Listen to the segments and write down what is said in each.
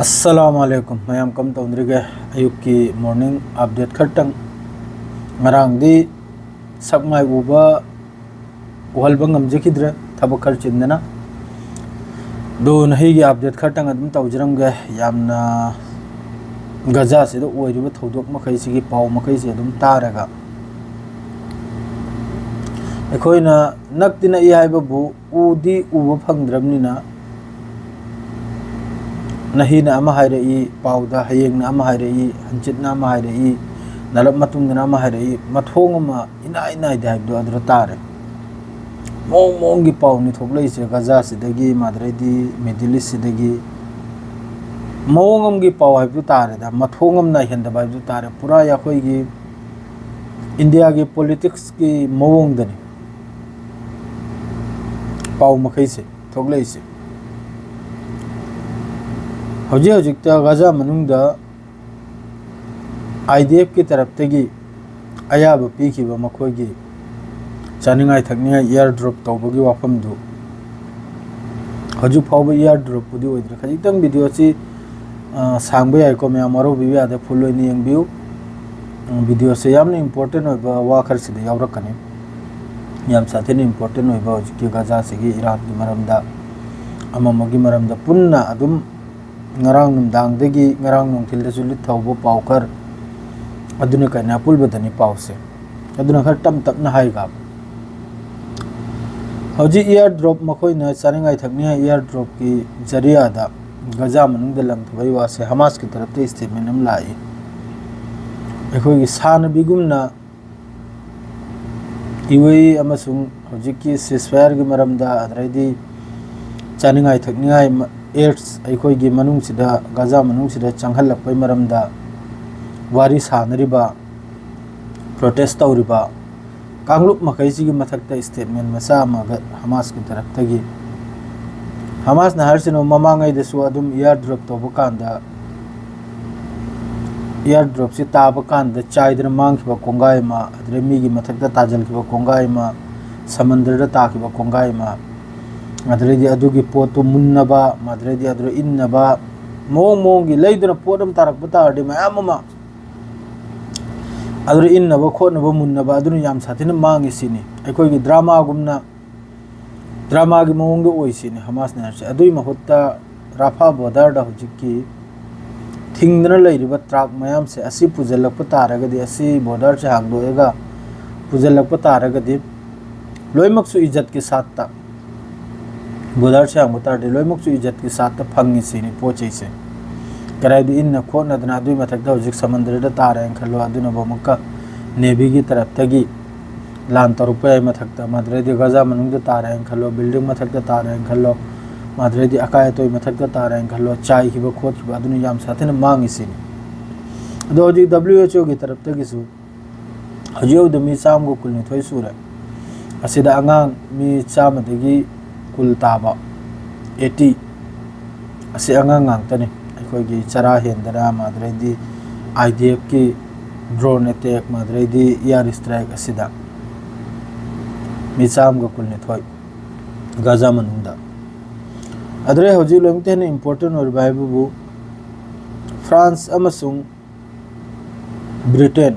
अस्सलामुअलैकुम मैम कम तौद्रिगे अयुक की मॉर्निंग अपडेट खरतंग ngaraangdi sakmai uba uhalba ngamjekidre thaba khar chindana do nahi gi update khartang adum tawjram ge yamna gaza se do oiriba thodok makai sigi paw makai se adum taraga ekhoina naktina i haiba bu udi uba phangdramnina nahi na ama haire i pawda hayeng na ama haire i hanchit na ama haire i nalap matung na ama haire i mathong ama ina dai do adra tare mong gi paw ni thoklei se gaza sidagi madredi middle east sidagi mongam gi paw hai bu tare da mathongam na henda ba bu tare pura ya khoi gi india gi politics ki mawong dani paw makai se thoklei se हौजिक Gaza मनुंग IDF की तरफ तगी अयाब पीखिब मखोगी चानिंगाई थकनिंगाई air drop तौबगी वाफमदु हजु फाव air drop पुदी ओइद्रे खजितंग video ची सांगबे याइको मैं अमरो बिबी आदे full ओइनि यंगबिउ video से यामने इंपोर्टेंट ओइबा वाखर सिदे यावरकनी याम साथेने इंपोर्टेंट ओइबा हौजिक गाजा सिगी ईरान की मरमदा अममगी मरमदा पुन्ना अदुम ngarang numdang degi ngarang nongthil da sulit thawbo pawkar aduna kana pulbadani pawse aduna khar tam tap na hai ga hoji air drop makhoi na charingai thakni air drop ki jariya da gaza manung da lang thbai wa se hamas ki taraf te statement am lai ekhoi gi san bigumna iwei amasung hoji ki ceasefire gi maramda adраidi chaningai thakni एड्स अखोई की मनुंगसिदा Gaza मनुंगसिदा चंगहलक्पै मरमदा वारी सानरिबा protest तौरिबा कांगलुप मखैसी की मथक्ता statement मसा Hamas की तरफ तगी Hamas ना हरसिनो ममांगै दसु अदुम एयर ड्रॉप तोब कांदा एयर ड्रॉप से ताब कांदा चाइदर मांगखिबा कोंगाय मा अदरे मीगी मथक्ता ताजलखिबा कोंगाय मा समंदरदा ताखिबा कोंगाय मा madredi adugi poto munnaba madredi adro innaba mong gi leiduna podam tarak butardi mayamama adro innaba khonaba munnaba adunu yam sathina mangi sini ekoi gi drama gi mong gi oi sini hamas na se adui mahutta rafa border da hujiki thingdana leiriba trak mayam se asi pujalak putaragadi asi border se hangdoega pujalak putaragadi loimak su इज्जत के साथ ता bother से हम उतार दिलोय मुक्सु इज्जत के साथ फंगी सीनी पोचे से करायदु इन नखो नदना दुई मथक दा हुजिक समुद्र दा तारे खलो अदुना बमका नेवी की तरफ तगी लान तरुपय मथक दा मदरेदी गजा मनुंग दा तारे खलो बिल्डिंग मथक दा तारे खलो मदरेदी अकाय तोय मथक दा तारे खलो चाय की बखोत की अदुना याम साथेन मांगी सीनी दो हुजिक WHO की तरफ तगी सु हजियो द मी साम गो कुलनि थोय सुरा असिदा अंगांग मी चामदगी कुल ताबा 80 असे अंगांग तने अखोई की चरा हेंदरा मादरेदी IDF की ड्रोन अटैक मादरेदी एयर स्ट्राइक असिदा मिसाम गो कुलने थोय गाजा मनुंदा अदरे हौजी लोंगते ने इंपोर्टेंट और बाइबु फ्रांस अमसुंग ब्रिटेन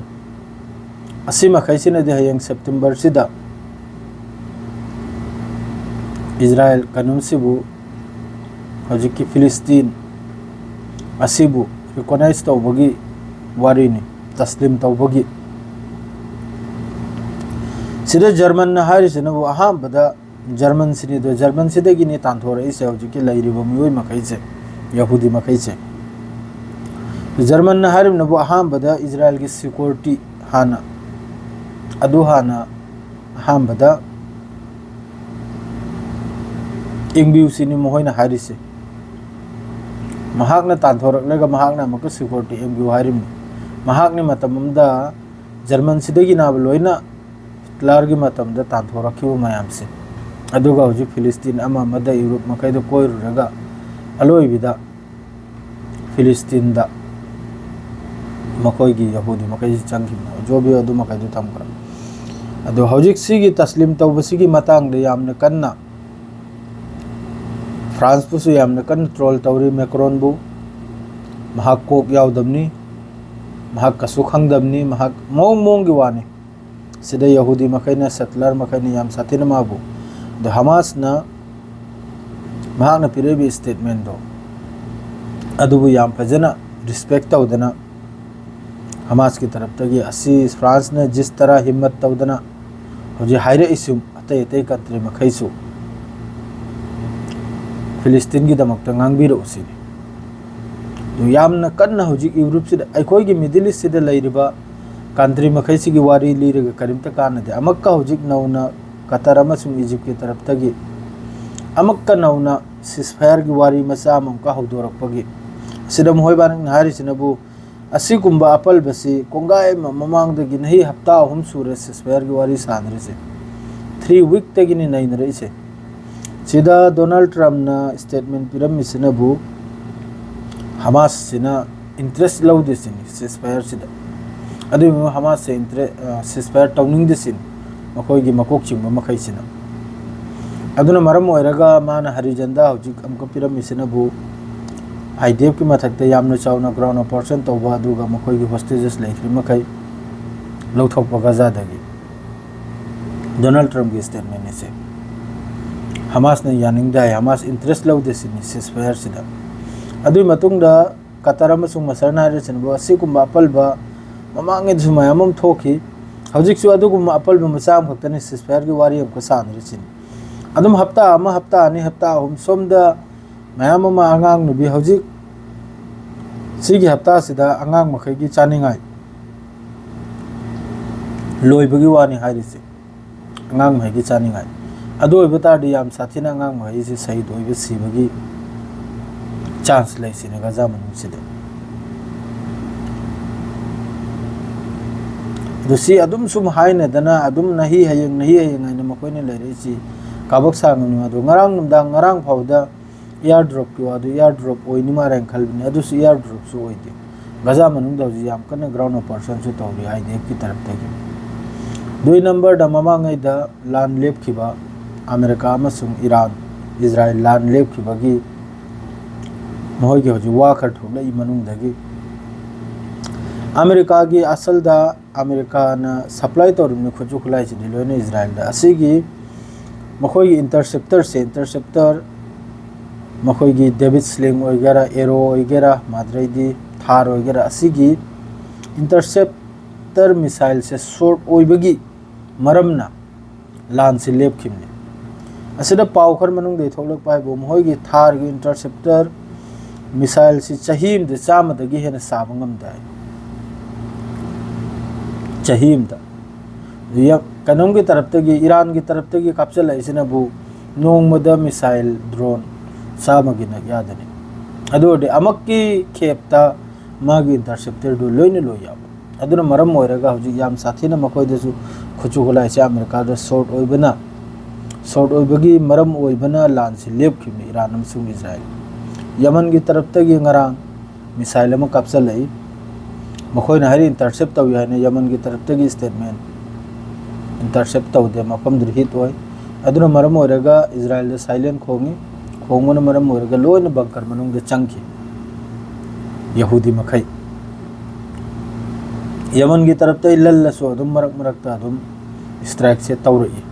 असिमा खैसिना दे हयंग सितंबर सिदा इजराइल कानून सिबु हजिक की फिलिस्तीन असिबु रिकॉग्नाइज तौबगी वारीनी तस्लीम तौबगी सिदा जर्मन न हारिसना वो अहांबदा जर्मन सिनी दो जर्मन सिदगी ने तांथोर इसे हजिक की लैरिबो मियोय मखैसे यहूदी मखैसे जर्मन न हारिम न वो अहांबदा इजराइल की सिक्योरिटी हाना अदु हाना अहांबदा इंग्बिउ सिनी मोहैना हारिसे महाकना तांथोरकलेगा महाकना मक सिक्योरिटी इंग्बिउ हारिम महाकने मतमदा जर्मन सिदगी नाब लोइना हिटलर की मतमदा तांथोरखिबो मयाम से अदुगा हुजि फिलिस्तीन अमा मदा यूरोप मकैदो कोइरुरगा अलोइबिदा फिलिस्तीन दा मकोइगी यहूदी मकै चंगि जो भी अदु मकैदो तमकरा अदु हुजिक सिगी तस्लीम तौबसिगी मतंग दे यामना कन्ना फ्रांस पुसु यामना कन ट्रोल तौरी मैक्रोन बु mahak kok yaudamni mahak kasuk hangdamni mahak mong gi wani sida Yahudi makaina settler makaina yam satina mabu the Hamas na mahak na pirebi statement do adubu yam fajana respect tawdana Hamas की तरफ तक असी France ने जिस तरह हिम्मत तवदना होजे हायरे इसुम अतै अतै कंट्री मखैसु फिलिस्तीन की दमक ngangbiro usini du yamna kanna hoji Europe sida aikoi gi Middle East sida leiriba country makaisi gi wari liraga karimta kanade amakka hoji nauna Qatar amasum Egypt ki taraf tagi amakka nauna ceasefire gi wari masa amka hawdorakpagi sida mohoi banang nahari sinabu असीगुम्बा अपल बसी कोंगाय ममांग दगी नहीं हफ्ता हम सूरज ceasefire की वारी सानरे से 3 वीक तगी नि नहीं नरे से सीधा डोनाल्ड ट्रम्प ना स्टेटमेंट पिरम मिसनबु हमास सिना इंटरेस्ट लव दिसिनी ceasefire सिदा अदु हमास से इंटरेस्ट ceasefire टाउनिंग दिसिन मखोय गी मकोक चिंग मखै सिना अदुना मरम ओइरगा मान हरिजंदा हौजिक अमको पिरम मिसनबु IDF की मथकते यामना चावना ग्राउंड ऑपरेशन तौबा दुगा मखोय की होस्टेजेस लेखरि मखै लौथोकपा गजादगी डोनाल्ड ट्रम्प की स्टेटमेंट से हमास ने यानिंगदा हमास इंटरेस्ट लौ देसिनी ceasefire सिदा अदुई मतुंगदा कतर अमसुंग मसरना रेसनबो असिकुम अपलबा ममांगे जुमायमम थोखि हौजिकसु अदुगुम अपलबा मचाम खक्तने ceasefire की वारी हमको सानरेसिन अदुम हफ्ता अनि हफ्ता हम सोमदा मैम आगांग नुबी हौजिक सिगी हफ्ता सिदा आगांग मखै की चानिंगाय लोइबगी वानी हारिसे आगांग मखै की चानिंगाय अदु ओइबतादि याम साथिना आगांग मखै से शहीद ओइबे सिबगी चांस लैसिने गजा मनुंग सिदे दुसी अदुम सुम हाइने दना अदुम नहीं हयंग आइना मखैने लैरेसि काबक सांगनु अदु ngarang numdang ngarang phauda air drop की वादु एयर ड्रॉप ओइनि मारें खलबने अदुसु एयर ड्रॉप सु ओइदे गजा मनुंग दौजी याम कन ग्राउंड ऑपरेशन सु तौरी आईडीएफ की तरफ तक दुई नंबर द ममांगै द लान लेपखिबा अमेरिका अमसुंग ईरान इजराइल लान लेपखिबगी मोय के हजु वाखर थोलै मनुंग दगी अमेरिका की असल द अमेरिका न सप्लाई तौरम खुजु खुलाई से दिलोने इजराइल द असिगी मखोय इंटरसेप्टर मखोयगी डेविड स्लिंग वगैरह एरो वगैरह माद्रेदी थार वगैरह असिगी इंटरसेप्टर मिसाइल से शॉर्ट ओइबगी मरमना लान से लेपखिमने असिदा पावखर मनुंग दे थोलक पाइबो मखोयगी थार की इंटरसेप्टर मिसाइल से चहीम दे चामदगी हेना साबंगम दाय चहीम दा या कनों की तरफ तगी ईरान की तरफ तगी कैप्चर लाइसिनबु नोंगमदा मिसाइल ड्रोन सामगी न यादने अदोडे अमक्की खेपता मागी इंटरसेप्टर दु लोइने लोया अदुना मरम ओइरगा हजि याम साथीना मखोयदसु खुचु खुलाय से अमेरिका द शॉर्ट ओइबगी मरम ओइबना लान से लेपखिमने ईरान अमसुंग इजराइल यमन की तरफ तगी ngarang मिसाइल अम कैप्चर लई मखोयना हरि इंटरसेप्ट तव याने यमन की तरफ तगी स्टेटमेंट इंटरसेप्ट तव दे मफम दर हिट ओय अदुना मरम ओइरगा इजराइल द साइलेंट खोंगी खोंगमन मरम ओइरगा लोइन बंकर मनुंग दे चंखि यहूदी मखै यमन की तरफ तै लल्लसो अदुम मरक अदुम स्ट्राइक से तौरई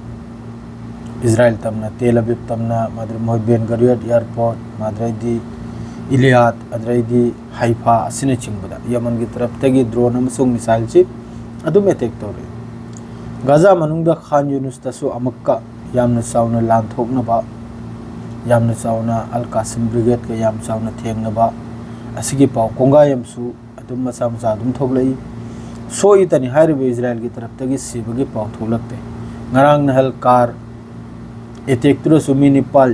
इजराइल तमना तेल अविव तमना माद्र मोय बेन गरियत एयरपोर्ट माद्रैदी इलियात अद्रैदी हाइफा असिने चिंगबदा यमन की तरफ तगी ड्रोन अमसुंग मिसाइल छि अदुम अटैक तौरई गाजा मनुंग द खान यूनुस तसु अमक्का यामना साउना लान थोकनबा यामना चावना अल कासिम ब्रिगेड के याम चावना थेंगनबा असिगी पाव कोंगायमसु अदुम मसा मसा अदुम थोगलई सोई तनि हारिबे इजराइल की तरफ तगी सिबगी पाव थोलकते ngarang nahal कार अटैक तुरो सुमी निपाल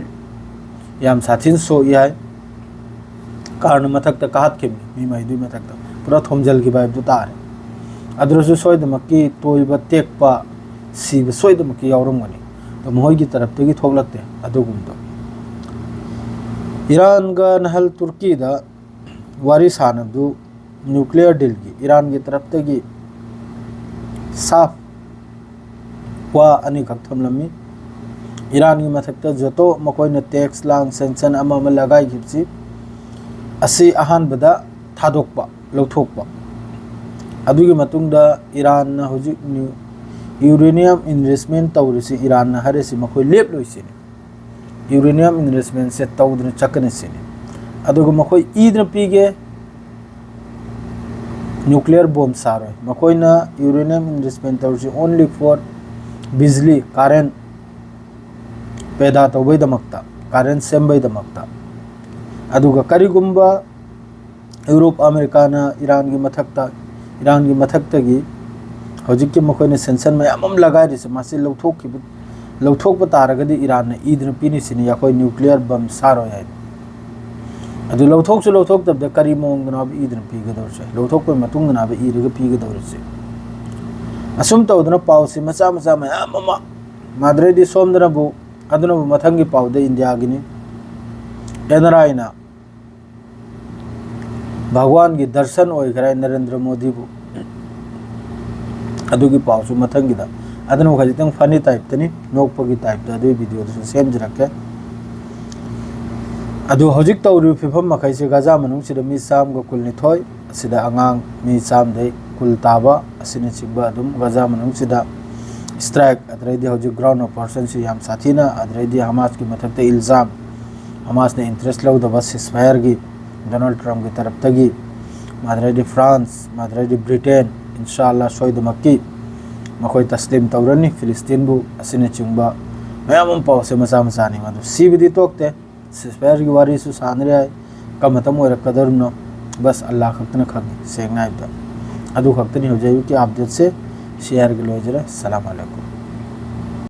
याम साथिन सो याय कार न मथक त कात के मी माइदुई मथक त पूरा थोमजल की बाइब तार अदरसु सोयदमकी तोइबा तेकपा सिब सोयदमकी यावरमगनी तो मोय की तरफ तगी थोगलकते अदुगुम तो ईरान का नहल तुर्की दा वारी सानदु न्यूक्लियर डील की ईरान की तरफ तगी साफ वा अनि खक्थम लमी ईरान की मथकता जतो मकोय न टैक्स लांग सैंक्शन अमा लगाई खिबसी असी अहान बदा थादोकपा लौथोकपा अदुगी मतुंगदा ईरान ना हुजिक यूरेनियम इन्वेस्टमेंट तौरिसि ईरान ना हरेसि मखोय लेप लोइसिनि यूरेनियम इन्वेस्टमेंट से तौदन चकने सिनि अदुगी मखोय ईदन पीगे न्यूक्लियर बॉम्ब सारोय मखोयना यूरेनियम इन्वेस्टमेंट तौरिसि ओनली फॉर बिजली करेंट पैदा तौबैदमक्ता करेंट सेमबैदमक्ता अदुगा करिगुम्बा यूरोप अमेरिका ना ईरान की मथक्तगी हजिक मखोयने सेंसन मयाम लगारिसे मासे लौथोक तारगदी ईरान ईदन पीनिसिनि याखोय न्यूक्लियर बम सारो है अदु लौथोक तब करी मोंगना ईदन पीगदौरसे लौथोक मतुंगना ईरग पीगदौरसे असुम तौदना पाउसे मचा मचा मयाम माद्रेदी सोमदनबु अदुनबु मथंगी पाउदे इंडिया गिनी एनराइना भगवान की दर्शन होइखरा नरेंद्र मोदी बु अदुगी पाउसु मथंगीदा अदनु खजितंग फनी टाइप तनी नोकपगी टाइप दा अदु वीडियो दु सेम जरके अदु हजिक तौरि फिफम मखैसे गजा मनुंग सिदा मी साम गो कुल निथोय सिदा अंगांग मी साम दे कुल ताबा असिने चिबा अदुम गजा मनुंग सिदा स्ट्राइक अदरेदी हजिक ग्राउंड ऑपरेशन से याम साथीना अदरेदी हमास की मथक्ते इल्जाम हमास ने इंटरेस्ट लौ द बस सिस्फायर की डोनाल्ड ट्रम्प की तरफ तगी मादरेदी फ्रांस मादरेदी ब्रिटेन इंशाअल्लाह सोइदमक्की मखोय तस्लीम तौरनी फिलिस्तीन बु असिने चिंबा मयाम पाउसे मचा मचानी मदु सीबदी तोकते सिस्फायर की वारी सु सानरे आय कमतम ओर कदरनो बस अल्लाह खक्तन खगी सेंगनाइबदा अदु खक्तनी हो जायु कि अपडेट से शेयर के लोजरे सलाम अलैकुम।